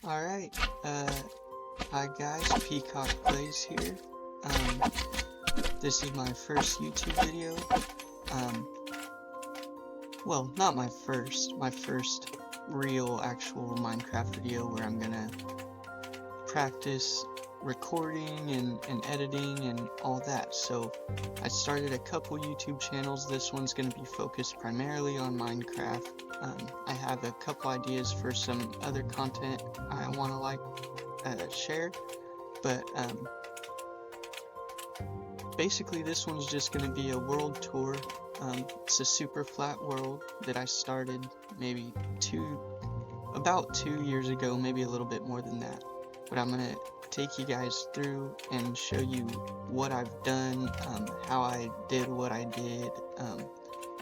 Alright, hi guys, PeacockPlays here. This is my first YouTube video. Well, not my first real actual Minecraft video where I'm gonna practice recording and editing and all that. So I started a couple YouTube channels. This one's gonna be focused primarily on Minecraft. I have a couple ideas for some other content I want to share, but basically this one's just going to be a world tour. It's a super flat world that I started maybe about 2 years ago, maybe a little bit more than that. But I'm going to take you guys through and show you what I've done, how I did what I did,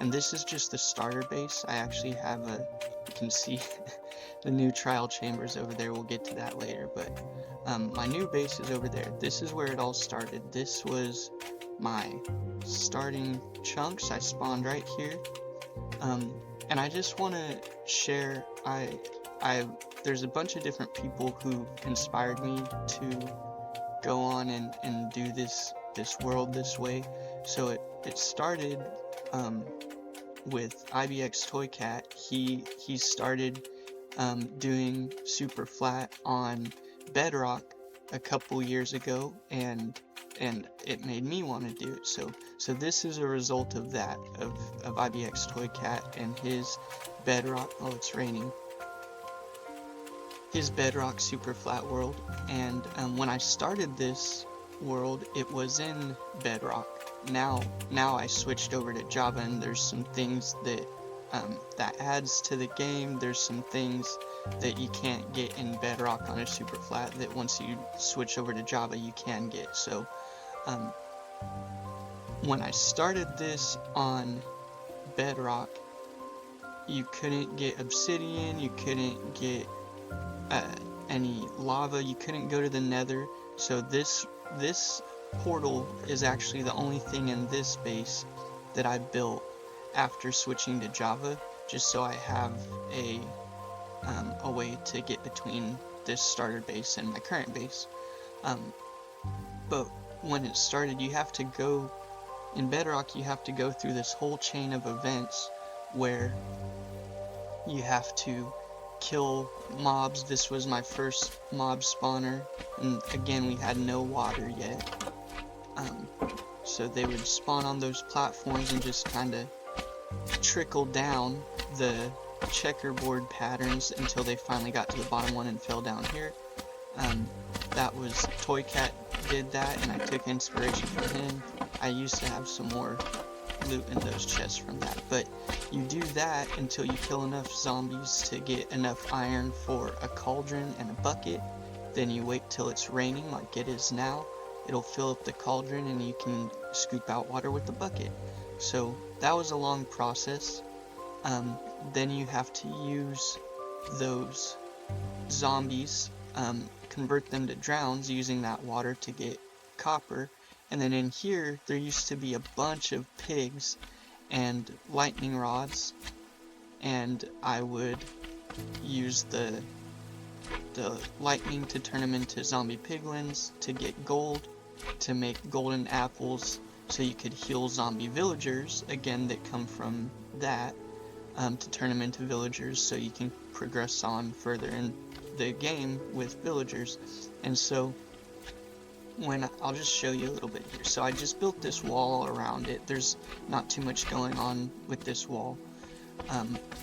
and this is just the starter base. I actually have you can see the new trial chambers over there. We'll get to that later, but my new base is over there. This is where it all started. This was my starting chunks. I spawned right here, and I just want to share, there's a bunch of different people who inspired me to go on and do this world this way. So it started with Ibxtoycat. He started doing super flat on Bedrock a couple years ago, and it made me want to do it. So this is a result of that, of Ibxtoycat and his Bedrock. Oh, it's raining. His Bedrock super flat world. And when I started this world, it was in Bedrock. Now I switched over to Java, and there's some things that adds to the game. There's some things that you can't get in Bedrock on a super flat that once you switch over to Java you can get. So when I started this on Bedrock, you couldn't get obsidian, you couldn't get any lava, you couldn't go to the Nether. So this portal is actually the only thing in this base that I built after switching to Java, just so I have a way to get between this starter base and my current base. But when it started, you have to go in Bedrock, you have to go through this whole chain of events where you have to kill mobs. This was my first mob spawner, and again we had no water yet. So they would spawn on those platforms and just kind of trickle down the checkerboard patterns until they finally got to the bottom one and fell down here. That was Toycat did that, and I took inspiration from him. I used to have some more loot in those chests from that, but you do that until you kill enough zombies to get enough iron for a cauldron and a bucket. Then you wait till it's raining like it is now. It'll fill up the cauldron and you can scoop out water with the bucket. So that was a long process. Then you have to use those zombies, convert them to drowns using that water to get copper. And then in here there used to be a bunch of pigs and lightning rods, and I would use the lightning to turn them into zombie piglins to get gold, to make golden apples so you could heal zombie villagers, again, that come from that, to turn them into villagers so you can progress on further in the game with villagers. And so I'll just show you a little bit here. So I just built this wall around it. There's not too much going on with this wall,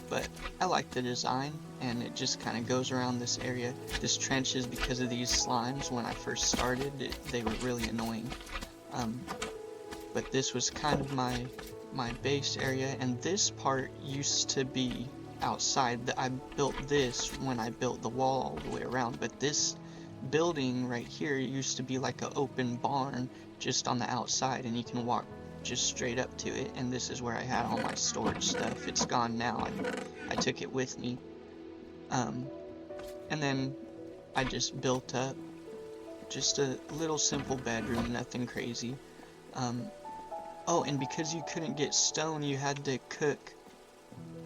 but I like the design, and it just kind of goes around this area. This trench is because of these slimes. When I first started, they were really annoying. But this was kind of my base area, and this part used to be outside. I built this when I built the wall all the way around, but this building right here used to be like an open barn just on the outside, and you can walk just straight up to it, and this is where I had all my storage stuff. It's gone now. I took it with me. And then I just built up just a little simple bedroom, nothing crazy. Oh, and because you couldn't get stone, you had to cook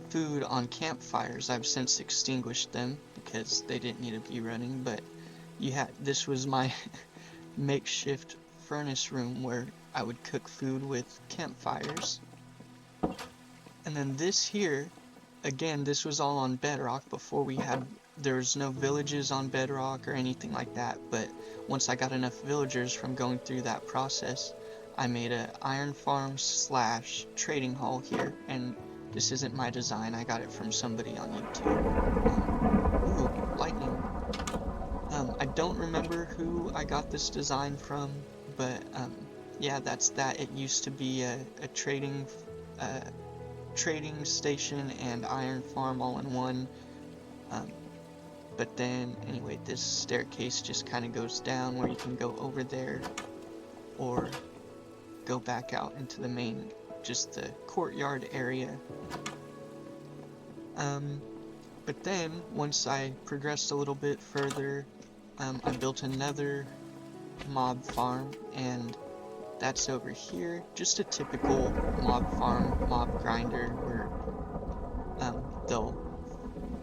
food on campfires. I've since extinguished them. because they didn't need to be running, but this was my makeshift furnace room where I would cook food with campfires. And then this here, again, this was all on bedrock before there was no villages on bedrock or anything like that, but once I got enough villagers from going through that process, I made a iron farm / trading hall here, and this isn't my design, I got it from somebody on YouTube. Ooh, lightning. I don't remember who I got this design from, but yeah, that's that. It used to be a trading station and iron farm all in one. But then, anyway, this staircase just kind of goes down where you can go over there or go back out into the main, just the courtyard area. But then, once I progressed a little bit further, I built another mob farm, and that's over here. Just a typical mob farm, mob grinder, where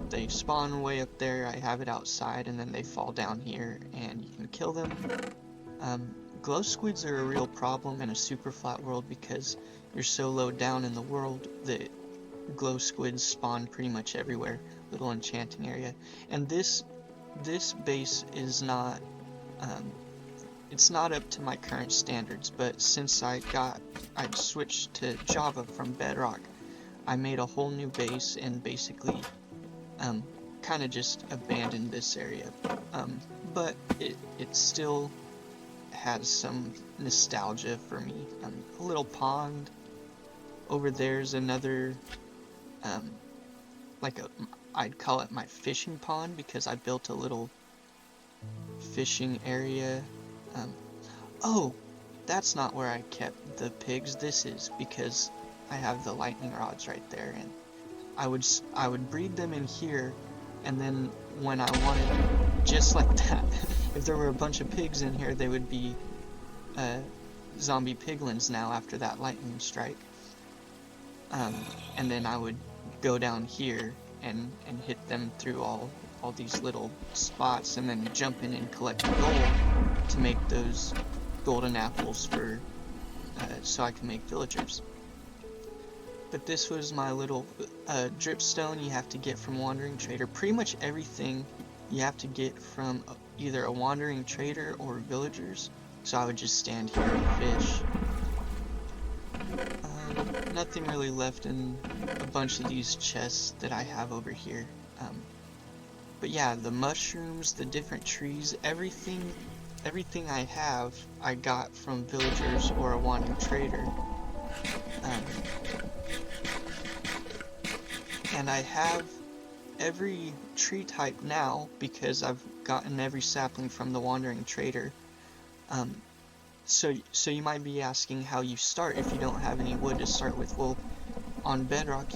they spawn way up there, I have it outside, and then they fall down here, and you can kill them. Glow squids are a real problem in a super flat world because you're so low down in the world that glow squids spawn pretty much everywhere. Little enchanting area. And this base is not, it's not up to my current standards, but since I switched to Java from Bedrock, I made a whole new base and basically kind of just abandoned this area, but it still has some nostalgia for me. A little pond over there's another, I'd call it my fishing pond because I built a little fishing area. Oh, that's not where I kept the pigs. This is because I have the lightning rods right there, and I would breed them in here, and then when I wanted, just like that, if there were a bunch of pigs in here, they would be zombie piglins now after that lightning strike. And then I would go down here and hit them through all these little spots, and then jump in and collect gold to make those golden apples for so I can make villagers. But this was my little dripstone you have to get from Wandering Trader. Pretty much everything you have to get from either a Wandering Trader or villagers. So I would just stand here and fish. Nothing really left in a bunch of these chests that I have over here. But yeah, the mushrooms, the different trees, everything I have, I got from villagers or a Wandering Trader. And I have every tree type now because I've gotten every sapling from the Wandering Trader. So you might be asking how you start if you don't have any wood to start with. Well, on Bedrock,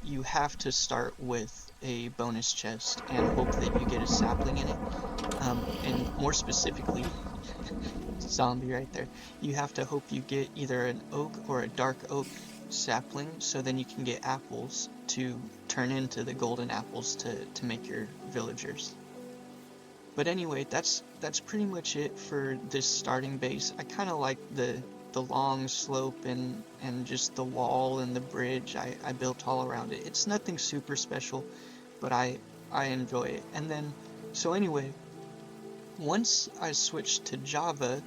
you have to start with a bonus chest and hope that you get a sapling in it. And more specifically, zombie right there, you have to hope you get either an oak or a dark oak sapling, so then you can get apples to turn into the golden apples to make your villagers. But anyway, that's pretty much it for this starting base. I kind of like the long slope and just the wall and the bridge I built all around it. It's nothing super special, but I enjoy it. And then, so anyway, once I switched to Java,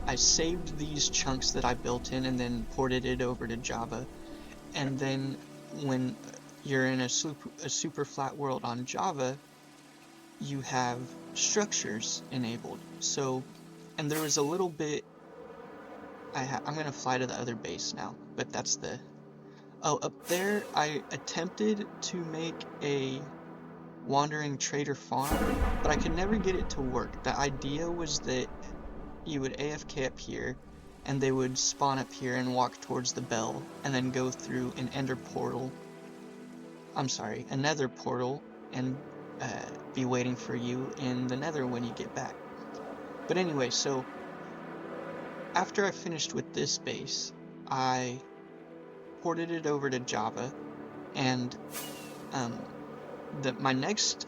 I saved these chunks that I built in and then ported it over to Java. And then when you're in a super flat world on Java, you have structures enabled. So, and there was a little bit, I'm going to fly to the other base now, but that's up there, I attempted to make a Wandering Trader farm, but I could never get it to work. The idea was that you would AFK up here, and they would spawn up here and walk towards the bell, and then go through an Nether portal, and be waiting for you in the Nether when you get back. But anyway, so after I finished with this base, I ported it over to Java, and my next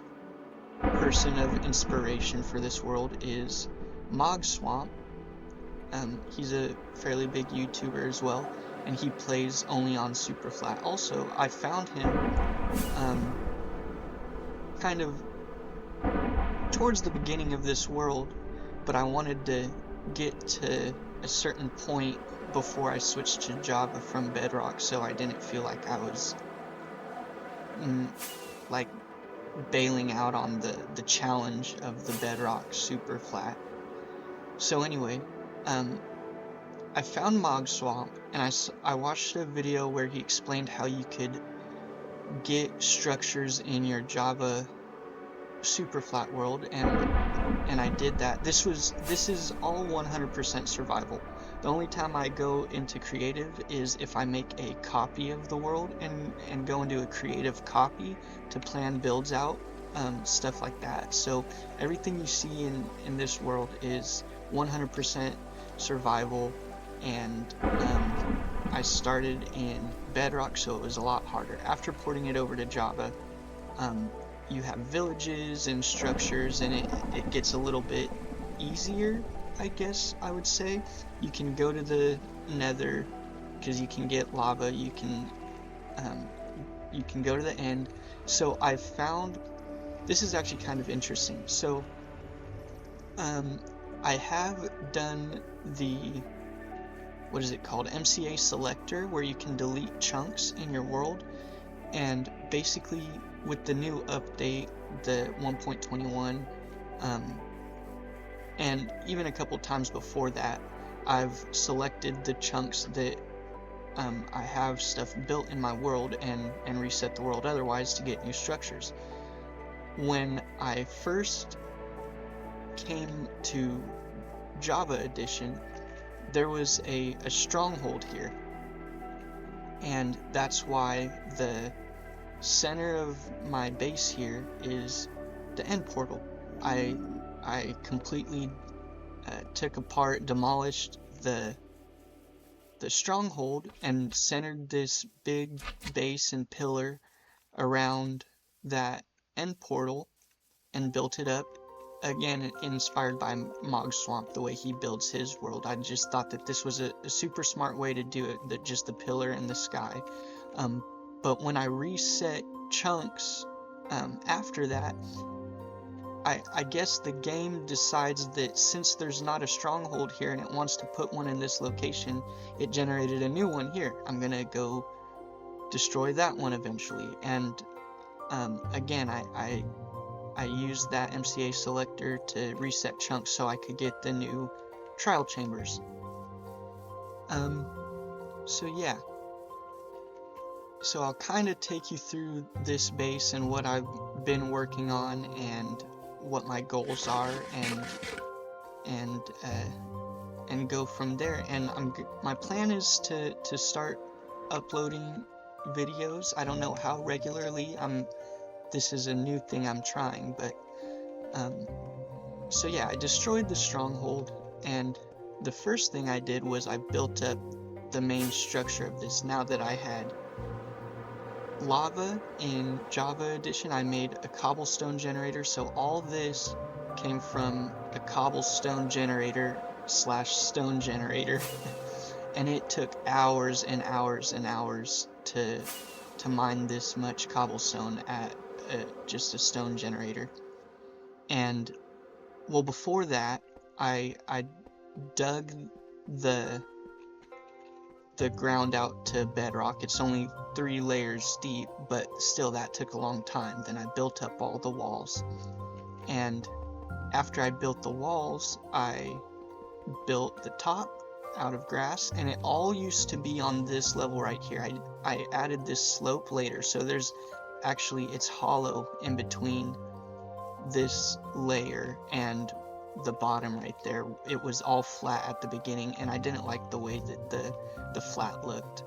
person of inspiration for this world is Mogswamp. He's a fairly big YouTuber as well, and he plays only on Superflat. Also, I found him kind of towards the beginning of this world, but I wanted to get to a certain point before I switched to Java from Bedrock, so I didn't feel like I was like bailing out on the challenge of the Bedrock Superflat. So anyway, I found Mogswamp, and I watched a video where he explained how you could get structures in your Java Superflat world, and I did that. This is all 100% survival. The only time I go into creative is if I make a copy of the world and go into a creative copy to plan builds out, stuff like that. So everything you see in this world is 100% survival, and I started in Bedrock, so it was a lot harder. After porting it over to Java, you have villages and structures, and it gets a little bit easier, I guess I would say. You can go to the Nether because you can get lava. You can go to the end. So I found this is actually kind of interesting. So I have done the, what is it called, MCA selector, where you can delete chunks in your world, and basically with the new update, the 1.21, and even a couple times before that, I've selected the chunks that I have stuff built in my world and reset the world otherwise to get new structures. When I first came to Java Edition, there was a stronghold here, and that's why the center of my base here is the end portal. I completely took apart, demolished the stronghold, and centered this big base and pillar around that end portal and built it up. Again, inspired by Mogswamp, the way he builds his world. I just thought that this was a super smart way to do it, that just the pillar and the sky. But when I reset chunks after that, I guess the game decides that since there's not a stronghold here and it wants to put one in this location, it generated a new one here. I'm gonna go destroy that one eventually. And again, I used that MCA selector to reset chunks so I could get the new trial chambers. So yeah. So I'll kind of take you through this base and what I've been working on and what my goals are, and go from there. And my plan is to start uploading videos. I don't know how regularly. This is a new thing I'm trying, but so yeah, I destroyed the stronghold, and the first thing I did was I built up the main structure of this. Now that I had lava in Java Edition, I made a cobblestone generator, so all this came from a cobblestone generator / stone generator. And it took hours and hours and hours to mine this much cobblestone at just a stone generator. And well, before that, I dug the ground out to bedrock. It's only 3 layers deep, but still that took a long time. Then I built up all the walls, and after I built the walls, I built the top out of grass, and it all used to be on this level right here. I added this slope later, so there's actually, it's hollow in between this layer and the bottom right there. It was all flat at the beginning, and I didn't like the way that the flat looked.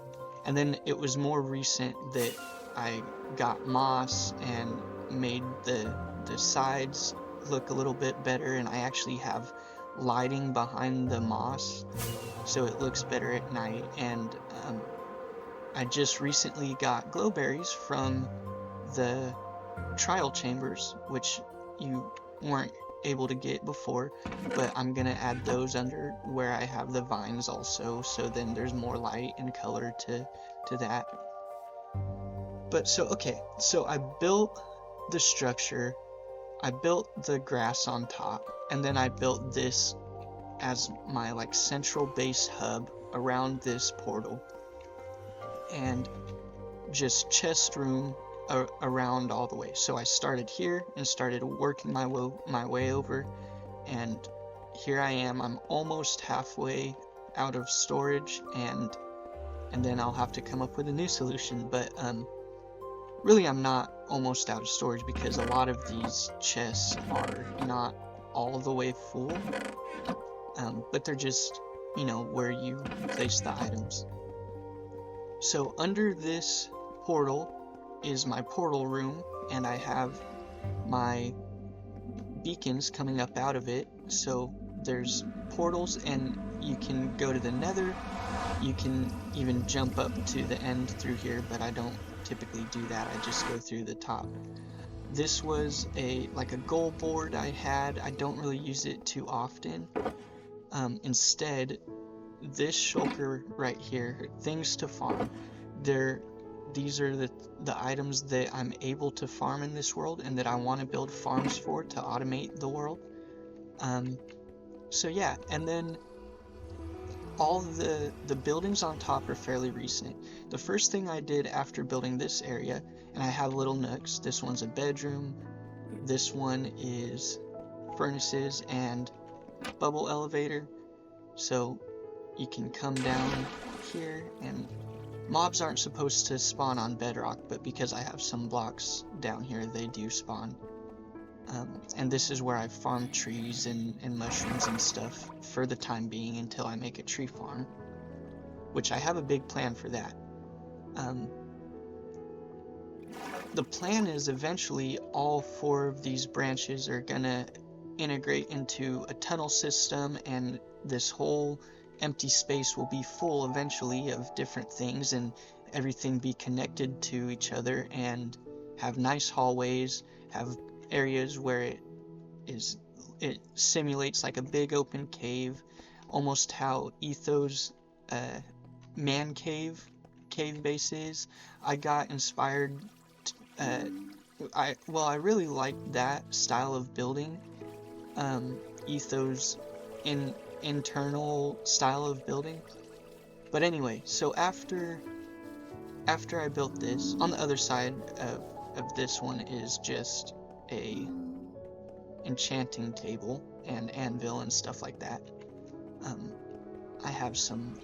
And then it was more recent that I got moss and made the sides look a little bit better, and I actually have lighting behind the moss so it looks better at night. And I just recently got glowberries from the trial chambers, which you weren't able to get before, but I'm gonna add those under where I have the vines also, so then there's more light and color to that. But so I built the structure, I built the grass on top, and then I built this as my like central base hub around this portal, and just chest room around all the way. So I started here and started working my way over, and here I am. I'm almost halfway out of storage, and then I'll have to come up with a new solution. But really I'm not almost out of storage, because a lot of these chests are not all the way full, but they're just, you know, where you place the items. So under this portal is my portal room, and I have my beacons coming up out of it. So there's portals, and you can go to the Nether. You can even jump up to the end through here, but I don't typically do that. I just go through the top. This was like a goal board I had. I don't really use it too often. Instead, this shulker right here, things to farm, these are the items that I'm able to farm in this world, and that I want to build farms for to automate the world. So yeah, and then all the buildings on top are fairly recent. The first thing I did after building this area, and I have little nooks, this one's a bedroom, this one is furnaces and bubble elevator, so you can come down here, and mobs aren't supposed to spawn on bedrock, but because I have some blocks down here, they do spawn. And this is where I farm trees and mushrooms and stuff for the time being, until I make a tree farm, which I have a big plan for that. The plan is eventually all 4 of these branches are gonna integrate into a tunnel system, and this whole empty space will be full eventually of different things, and everything be connected to each other, and have nice hallways, have areas where it simulates like a big open cave, almost how Ethos man cave base is. I got inspired. I really liked that style of building. Ethos internal style of building. But anyway, so after I built this, on the other side of this one is just a enchanting table and anvil and stuff like that. I have some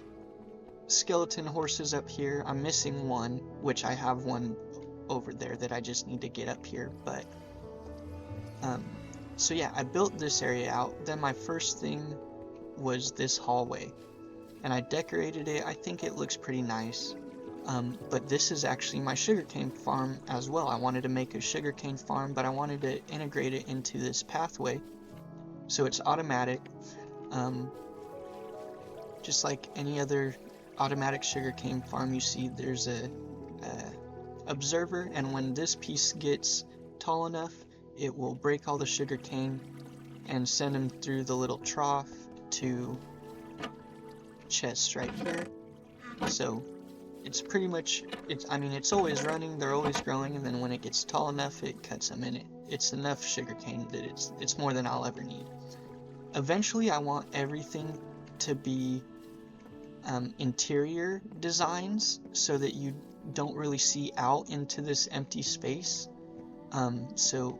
skeleton horses up here. I'm missing one, which I have one over there that I just need to get up here, but so yeah, I built this area out. Then my first thing was this hallway, and I decorated it. I think it looks pretty nice. But this is actually my sugarcane farm as well. I wanted to make a sugarcane farm, but I wanted to integrate it into this pathway, so it's automatic, just like any other automatic sugarcane farm you see. There's a observer, and when this piece gets tall enough, it will break all the sugarcane and send them through the little trough to chests right here. So it's pretty much, it's always running, they're always growing, and then when it gets tall enough, it cuts them in. It's enough sugarcane that it's more than I'll ever need. Eventually, I want everything to be interior designs, so that you don't really see out into this empty space. So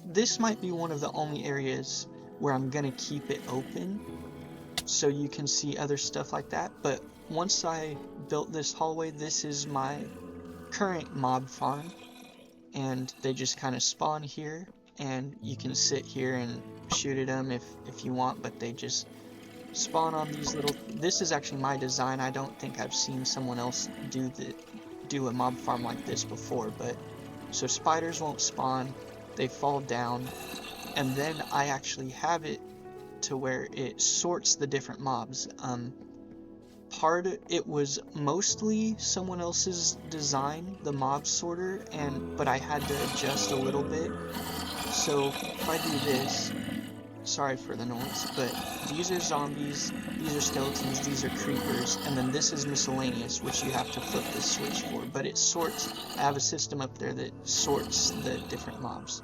this might be one of the only areas where I'm gonna keep it open, so you can see other stuff like that. But once I built this hallway, this is my current mob farm, and they just kind of spawn here, and you can sit here and shoot at them if you want, but they just spawn on these little. This is actually my design. I don't think I've seen someone else do a mob farm like this before, but so spiders won't spawn, they fall down, and then I actually have it to where it sorts the different mobs. it was mostly someone else's design, the mob sorter, but I had to adjust a little bit. So if I do this, sorry for the noise, but these are zombies, these are skeletons, these are creepers, and then this is miscellaneous, which you have to flip the switch for. But it sorts, I have a system up there that sorts the different mobs.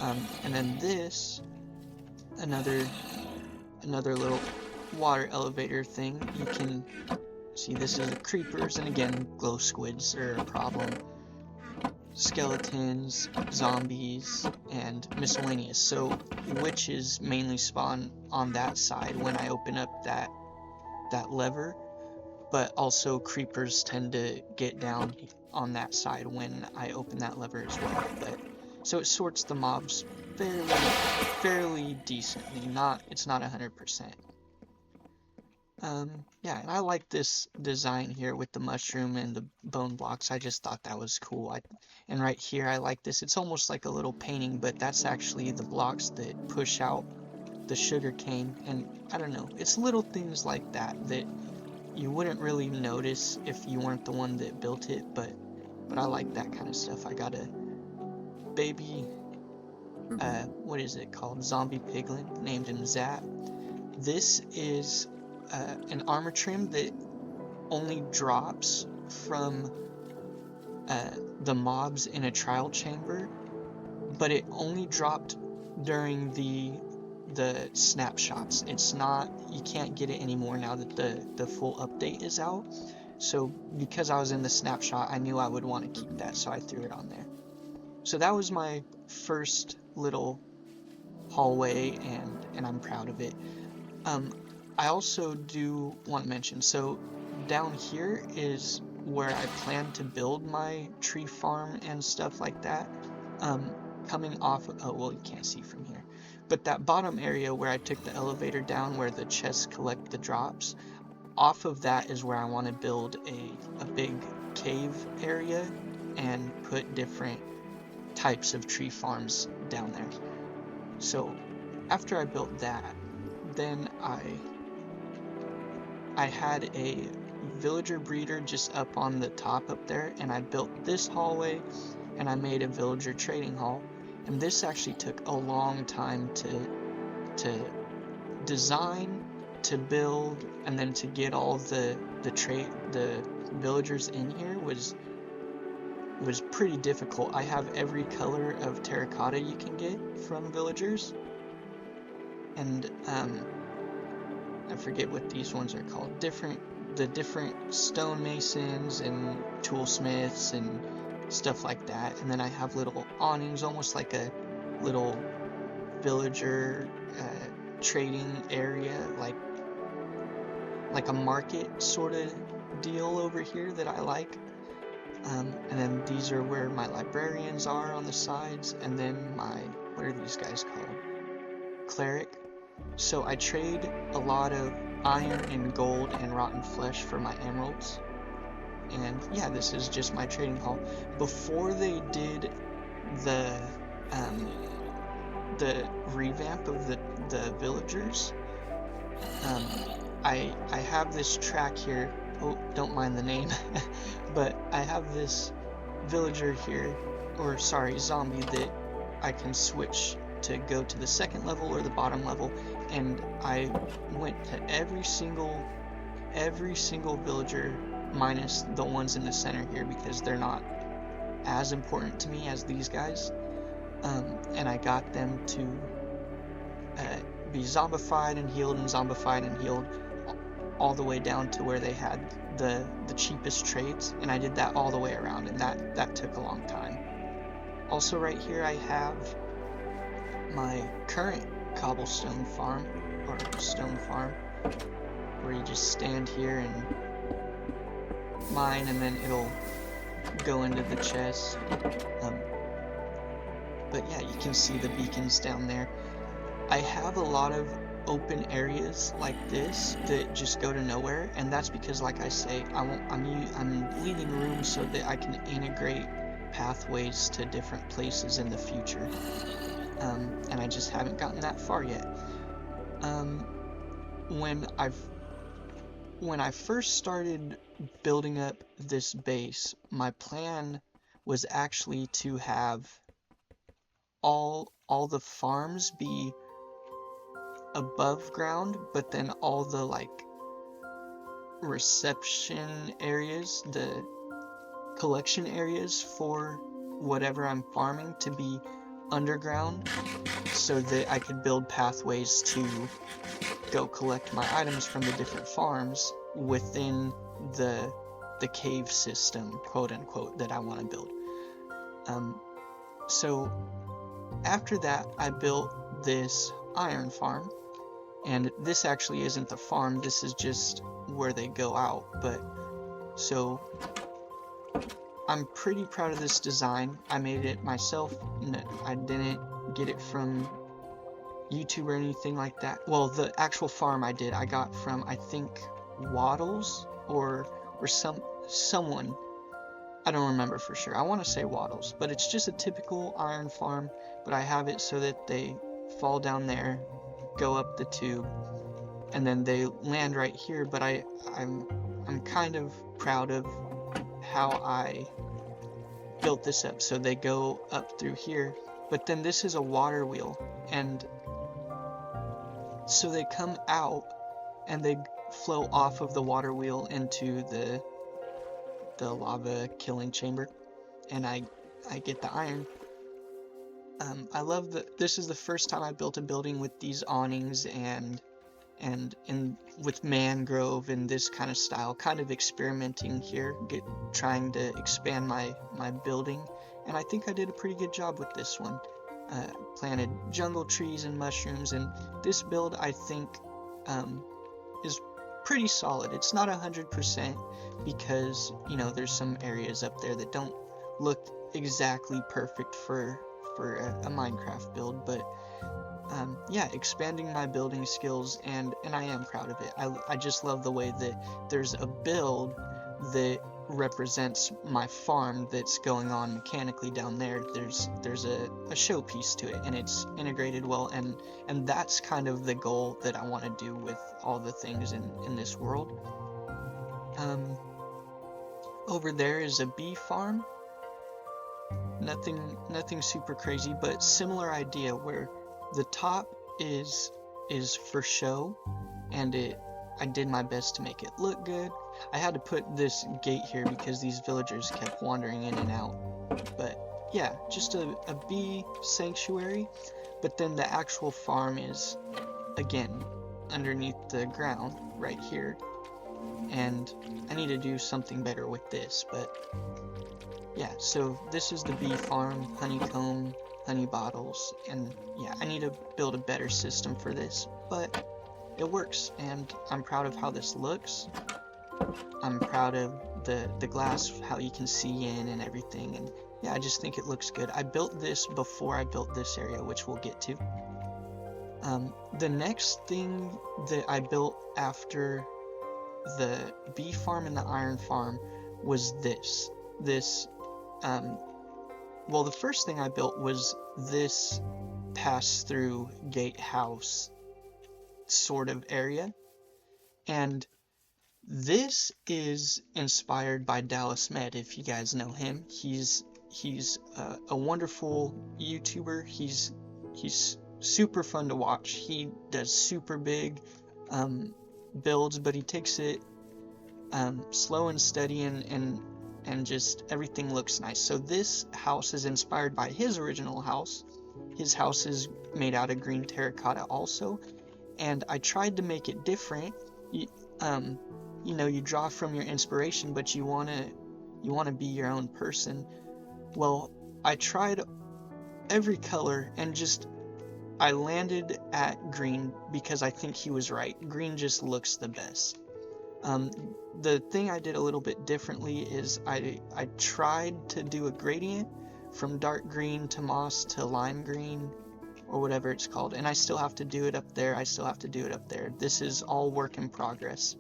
And then this, another little water elevator thing. You can see this is the creepers, and again, glow squids are a problem. Skeletons, zombies, and miscellaneous. So witches mainly spawn on that side when I open up that lever, but also creepers tend to get down on that side when I open that lever as well. But so it sorts the mobs fairly decently. It's not 100%. Yeah, and I like this design here with the mushroom and the bone blocks. I just thought that was cool. And right here, I like this. It's almost like a little painting, but that's actually the blocks that push out the sugar cane. And I don't know, it's little things like that you wouldn't really notice if you weren't the one that built it, but I like that kind of stuff. I got a baby, what is it called? Zombie piglin, named him Zap. This is an armor trim that only drops from the mobs in a trial chamber, but it only dropped during the snapshots. It's not, you can't get it anymore now that the full update is out. So because I was in the snapshot, I knew I would want to keep that, so I threw it on there. So that was my first little hallway, and I'm proud of it. I also do want to mention, so down here is where I plan to build my tree farm and stuff like that. Coming off, oh well, you can't see from here, but that bottom area where I took the elevator down where the chests collect the drops, off of that is where I want to build a big cave area and put different types of tree farms down there. So after I built that, then I had a villager breeder just up on the top up there, and I built this hallway, and I made a villager trading hall. And this actually took a long time to design, to build, and then to get all the villagers in here was pretty difficult. I have every color of terracotta you can get from villagers, and I forget what these ones are called. The different stonemasons and toolsmiths and stuff like that. And then I have little awnings, almost like a little villager trading area, like a market sort of deal over here that I like. And then these are where my librarians are on the sides, and then what are these guys called? Cleric. So I trade a lot of iron and gold and rotten flesh for my emeralds. And yeah, this is just my trading hall. Before they did the revamp of the villagers, I have this track here. Oh, don't mind the name. But I have this villager here, or sorry, zombie, that I can switch to go to the second level or the bottom level, and I went to every single villager minus the ones in the center here because they're not as important to me as these guys, and I got them to be zombified and healed all the way down to where they had the cheapest trades, and I did that all the way around, and that took a long time. Also right here I have my current cobblestone farm, or stone farm, where you just stand here and mine, and then it'll go into the chest. But yeah, you can see the beacons down there. I have a lot of open areas like this that just go to nowhere, and that's because, like I say, I'm leaving room so that I can integrate pathways to different places in the future. And I just haven't gotten that far yet. When when I first started building up this base, my plan was actually to have all the farms be above ground, but then all the like reception areas, the collection areas for whatever I'm farming to be underground, so that I could build pathways to go collect my items from the different farms within the cave system, quote unquote, that I want to build. So after that, I built this iron farm, and this actually isn't the farm, this is just where they go out. But so I'm pretty proud of this design. I made it myself. No, I didn't get it from YouTube or anything like that. Well, the actual farm I did, I got from, I think, Waddles or someone. I don't remember for sure. I want to say Waddles, but it's just a typical iron farm, but I have it so that they fall down there, go up the tube, and then they land right here. But I'm kind of proud of how I built this up. So they go up through here, but then this is a water wheel, and so they come out and they flow off of the water wheel into the lava killing chamber, and I get the iron. I love that this is the first time I built a building with these awnings and with mangrove and this kind of style, kind of experimenting here, trying to expand my building, and I think I did a pretty good job with this one. Planted jungle trees and mushrooms, and this build I think is pretty solid. It's not 100% because, you know, there's some areas up there that don't look exactly perfect for a Minecraft build, but yeah, expanding my building skills, and I am proud of it. I just love the way that there's a build that represents my farm that's going on mechanically down there. There's a showpiece to it, and it's integrated well, and that's kind of the goal that I want to do with all the things in this world. Over there is a bee farm. Nothing super crazy, but similar idea where the top is for show, and I did my best to make it look good. I had to put this gate here because these villagers kept wandering in and out. But yeah, just a bee sanctuary, but then the actual farm is, again, underneath the ground right here. And I need to do something better with this, but yeah, so this is the bee farm, honeycomb, honey bottles, and yeah, I need to build a better system for this, but it works, and I'm proud of how this looks. I'm proud of the glass, how you can see in and everything, and yeah, I just think it looks good. I built this before I built this area, which we'll get to. The next thing that I built after the bee farm and the iron farm was this. Well, the first thing I built was this pass-through gatehouse sort of area, and this is inspired by Dallas Med, if you guys know him. He's a wonderful YouTuber. He's super fun to watch. He does super big builds, but he takes it slow and steady, and just everything looks nice. So this house is inspired by his original house. His house is made out of green terracotta also, and I tried to make it different. You know, you draw from your inspiration, but you wanna be your own person. Well, I tried every color, and I landed at green because I think he was right. Green just looks the best. The thing I did a little bit differently is I tried to do a gradient from dark green to moss to lime green, or whatever it's called, and I still have to do it up there. This is all work in progress.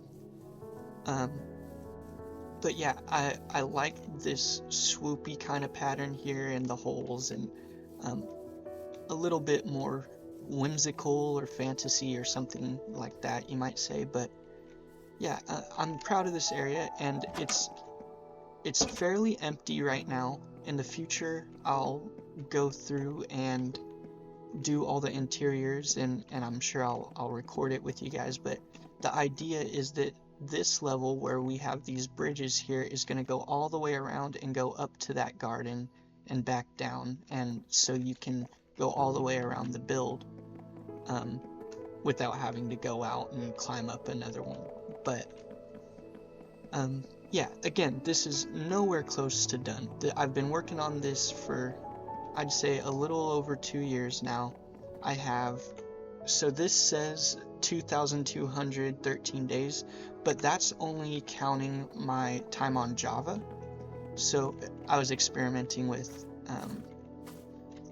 But yeah, I like this swoopy kind of pattern here in the holes, and a little bit more whimsical or fantasy or something like that, you might say. But yeah, I'm proud of this area, and it's fairly empty right now. In the future, I'll go through and do all the interiors, and I'm sure I'll record it with you guys, but the idea is that this level where we have these bridges here is going to go all the way around and go up to that garden and back down, and so you can go all the way around the build without having to go out and climb up another one. But yeah, again, this is nowhere close to done. I've been working on this for, I'd say, a little over 2 years now. I have, so this says 2,213 days, but that's only counting my time on Java. So I was experimenting with,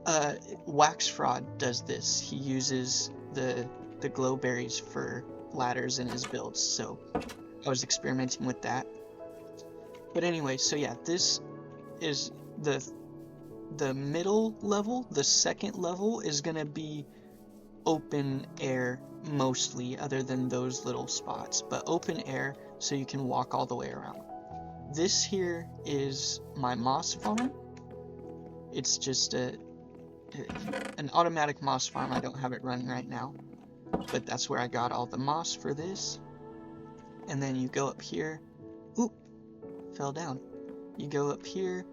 WaxFraud does this. He uses the glow berries for ladders in his builds, so I was experimenting with that. But anyway, so yeah, this is the middle level. The second level is gonna be open air mostly, other than those little spots, but open air so you can walk all the way around. This here is my moss farm. It's just an automatic moss farm. I don't have it running right now, but that's where I got all the moss for this. And then you go up here. Oop, fell down. You go up here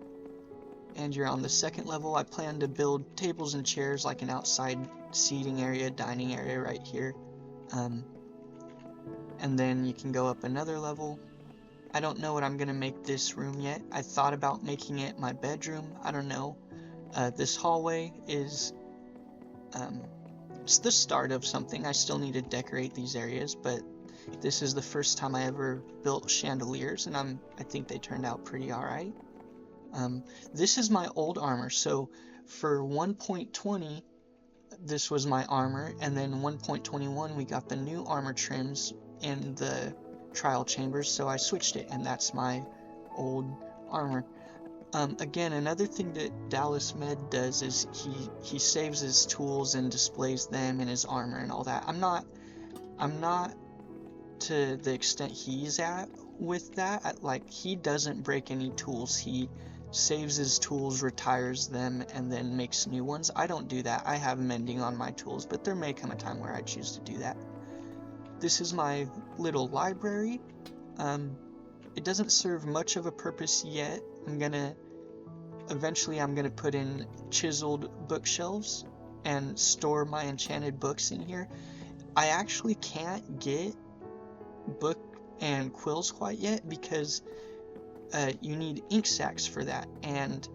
and you're on the second level. I plan to build tables and chairs, like an outside seating area, dining area right here. And then you can go up another level. I don't know what I'm gonna make this room yet. I thought about making it my bedroom. I don't know. This hallway is it's the start of something. I still need to decorate these areas, but this is the first time I ever built chandeliers, and I think they turned out pretty alright. This is my old armor. So for 1.20, this was my armor, and then 1.21 we got the new armor trims in the trial chambers, so I switched it, and that's my old armor. Again, another thing that Dallas Med does is he saves his tools and displays them in his armor and all that. I'm not to the extent he's at with that. Like, he doesn't break any tools. He saves his tools, retires them, and then makes new ones. I don't do that. I have mending on my tools, but there may come a time where I choose to do that. This is my little library. It doesn't serve much of a purpose yet. Eventually I'm gonna put in chiseled bookshelves and store my enchanted books in here. I actually can't get book and quills quite yet because you need ink sacs for that, and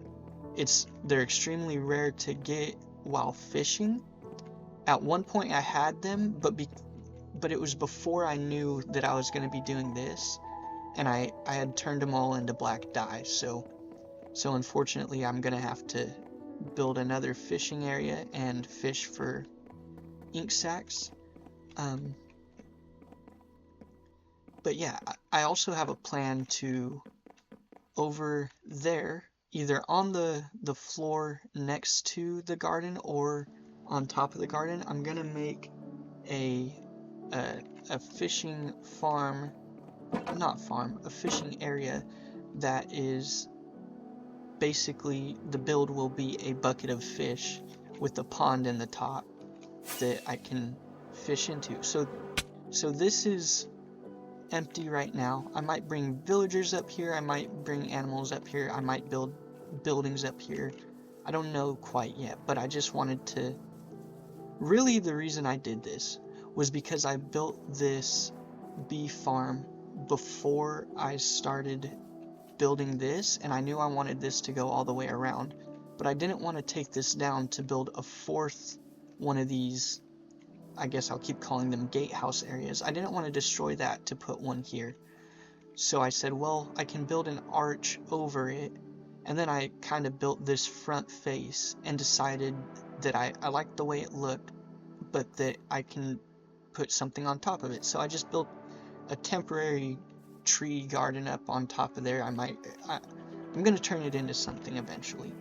they're extremely rare to get while fishing. At one point I had them, but it was before I knew that I was going to be doing this, and I had turned them all into black dye, so unfortunately I'm going to have to build another fishing area and fish for ink sacs. But yeah, I also have a plan to, over there, either on the floor next to the garden or on top of the garden, I'm gonna make a fishing farm, a fishing area that is basically, the build will be a bucket of fish with a pond in the top that I can fish into. So this is empty right now. I might bring villagers up here, I might bring animals up here, I might build buildings up here. I don't know quite yet, but I just wanted to, really the reason I did this was because I built this bee farm before I started building this, and I knew I wanted this to go all the way around, but I didn't want to take this down to build a fourth one of these, I guess I'll keep calling them gatehouse areas. I didn't want to destroy that to put one here. So I said, well, I can build an arch over it, and then I kind of built this front face and decided that I liked the way it looked, but that I can put something on top of it. So I just built a temporary tree garden up on top of there. I'm going to turn it into something eventually.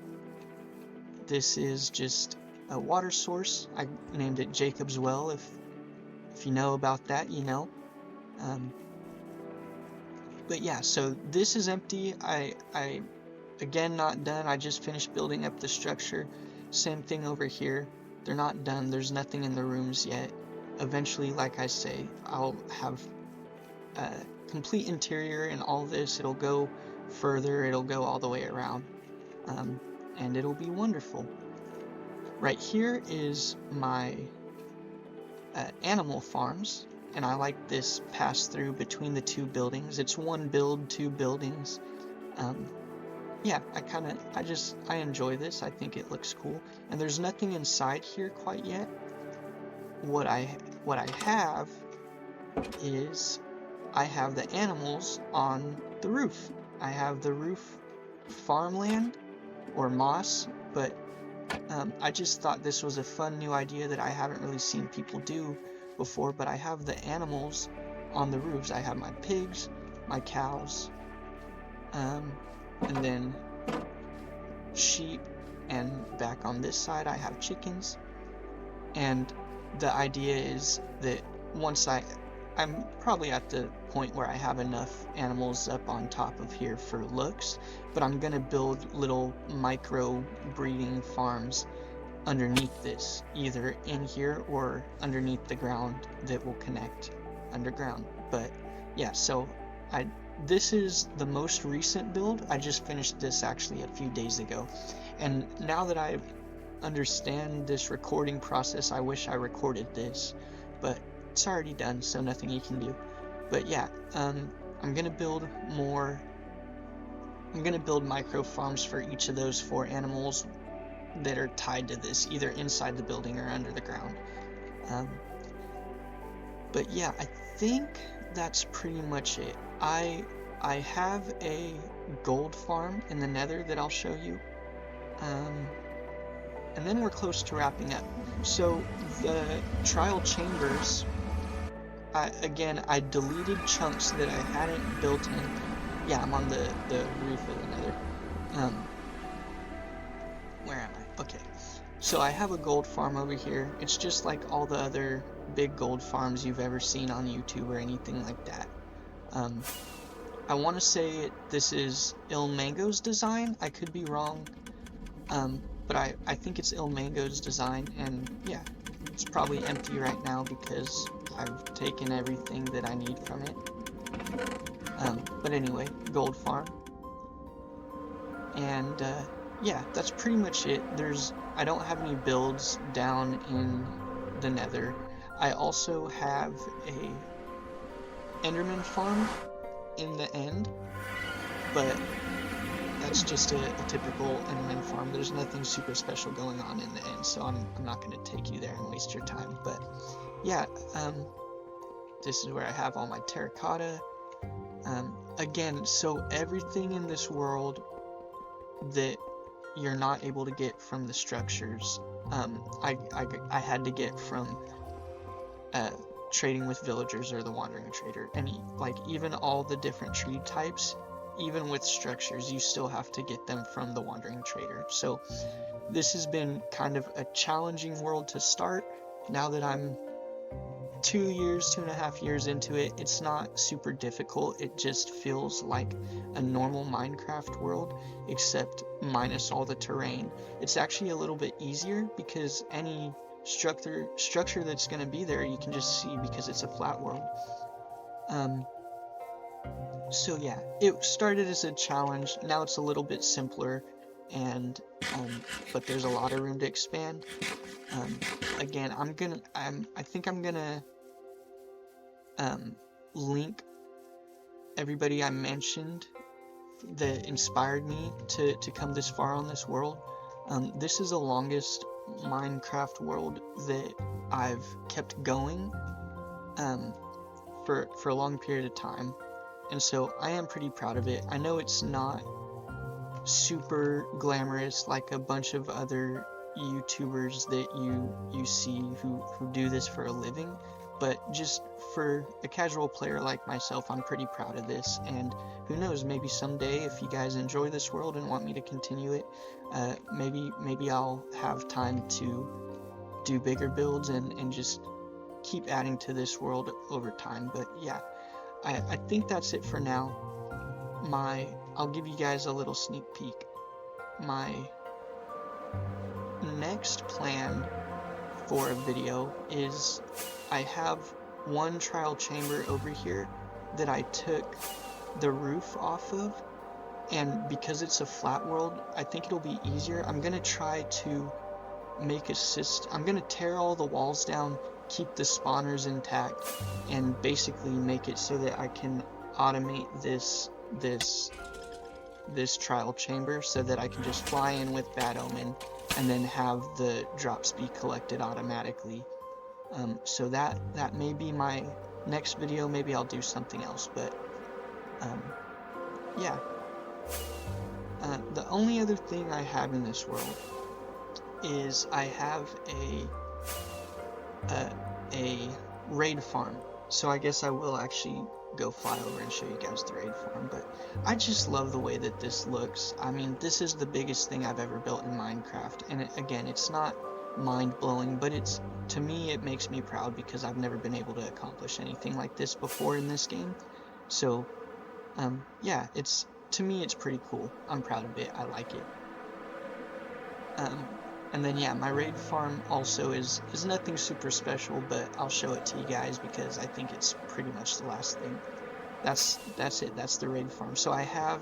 This is just a water source. I named it Jacob's Well. If you know about that, you know. But yeah, so this is empty. I again not done. I just finished building up the structure. Same thing over here. They're not done. There's nothing in the rooms yet. Eventually, like I say, I'll have a complete interior and all this. It'll go further. It'll go all the way around. And it'll be wonderful. Right here is my animal farms, and I like this pass through between the two buildings. It's one build, two buildings. Yeah, I enjoy this. I think it looks cool. And there's nothing inside here quite yet. What I have is I have the animals on the roof. I have the roof farmland or moss, but I just thought this was a fun new idea that I haven't really seen people do before. But I have the animals on the roofs. I have my pigs, my cows, and then sheep, and back on this side I have chickens. And the idea is that once I'm probably at the point where I have enough animals up on top of here for looks, but I'm gonna build little micro breeding farms underneath this, either in here or underneath the ground that will connect underground. But yeah, so this is the most recent build. I just finished this actually a few days ago, and now that I understand this recording process, I wish I recorded this, but it's already done, so nothing you can do. But yeah, I'm gonna build micro farms for each of those 4 animals that are tied to this, either inside the building or under the ground. But yeah, I think that's pretty much it. I have a gold farm in the Nether that I'll show you. And then we're close to wrapping up. So the trial chambers, I deleted chunks that I hadn't built in. Yeah, I'm on the roof of the Nether. Where am I? Okay. So I have a gold farm over here. It's just like all the other big gold farms you've ever seen on YouTube or anything like that. I want to say this is ilmango's design. I could be wrong. But I think it's ilmango's design, and yeah, it's probably empty right now because I've taken everything that I need from it. But anyway, gold farm. And yeah, that's pretty much it. I don't have any builds down in the Nether. I also have a Enderman farm in the end, but that's just a typical Enderman farm. There's nothing super special going on in the end, so I'm not going to take you there and waste your time. But yeah, this is where I have all my terracotta. Again, so everything in this world that you're not able to get from the structures, I had to get from trading with villagers or the wandering trader. And like even all the different tree types, even with structures, you still have to get them from the wandering trader. So this has been kind of a challenging world to start. Now that I'm 2.5 years into it, it's not super difficult. It just feels like a normal Minecraft world, except minus all the terrain. It's actually a little bit easier because any structure that's going to be there you can just see because it's a flat world. So yeah, it started as a challenge. Now it's a little bit simpler, and but there's a lot of room to expand. Again, I think I'm gonna link everybody I mentioned that inspired me to come this far on this world. This is the longest Minecraft world that I've kept going for a long period of time, and so I am pretty proud of it. I know it's not super glamorous like a bunch of other YouTubers that you see who do this for a living, but just for a casual player like myself, I'm pretty proud of this. And who knows, maybe someday if you guys enjoy this world and want me to continue it, maybe I'll have time to do bigger builds and just keep adding to this world over time. But yeah, I think that's it for now. I'll give you guys a little sneak peek. My next plan for a video is I have one trial chamber over here that I took the roof off of, and because it's a flat world, I think it'll be easier. I'm gonna try to make a system. I'm gonna tear all the walls down, keep the spawners intact, and basically make it so that I can automate this trial chamber so that I can just fly in with Bad Omen and then have the drops be collected automatically. So that may be my next video. Maybe I'll do something else, but yeah. The only other thing I have in this world is I have a raid farm. So I guess I will actually go fly over and show you guys the raid farm, but I just love the way that this looks. I mean, this is the biggest thing I've ever built in Minecraft, and again, it's not mind-blowing, but to me it makes me proud because I've never been able to accomplish anything like this before in this game. So yeah, to me it's pretty cool. I'm proud of it. I like it. And then yeah, my raid farm also is nothing super special, but I'll show it to you guys because I think it's pretty much the last thing. That's it. That's the raid farm. So I have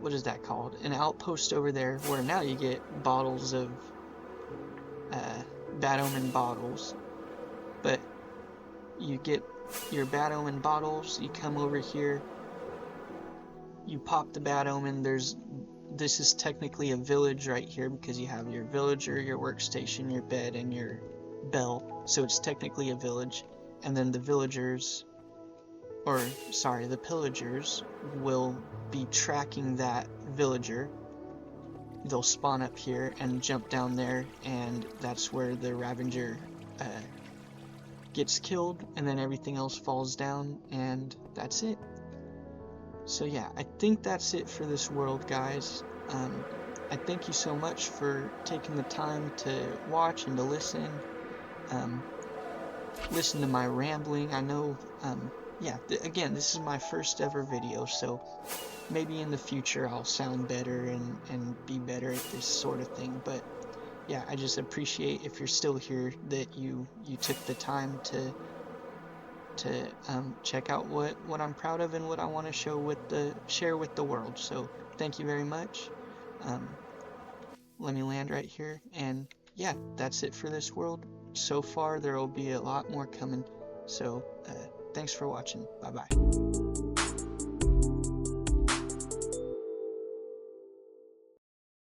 what is that called? An outpost over there where now you get bottles of Bad Omen bottles. But you get your Bad Omen bottles, you come over here, you pop the Bad Omen. This is technically a village right here because you have your villager, your workstation, your bed, and your bell. So it's technically a village. And then the pillagers will be tracking that villager. They'll spawn up here and jump down there, and that's where the Ravager gets killed, and then everything else falls down, and that's it. So yeah, I think that's it for this world, guys. I thank you so much for taking the time to watch and to listen. Listen to my rambling. I know, yeah, again, this is my first ever video, so maybe in the future I'll sound better and be better at this sort of thing. But yeah, I just appreciate if you're still here that you took the time to check out what I'm proud of and what I want to share with the world. So thank you very much. Let me land right here, and yeah, that's it for this world. So far there will be a lot more coming, so thanks for watching. Bye bye.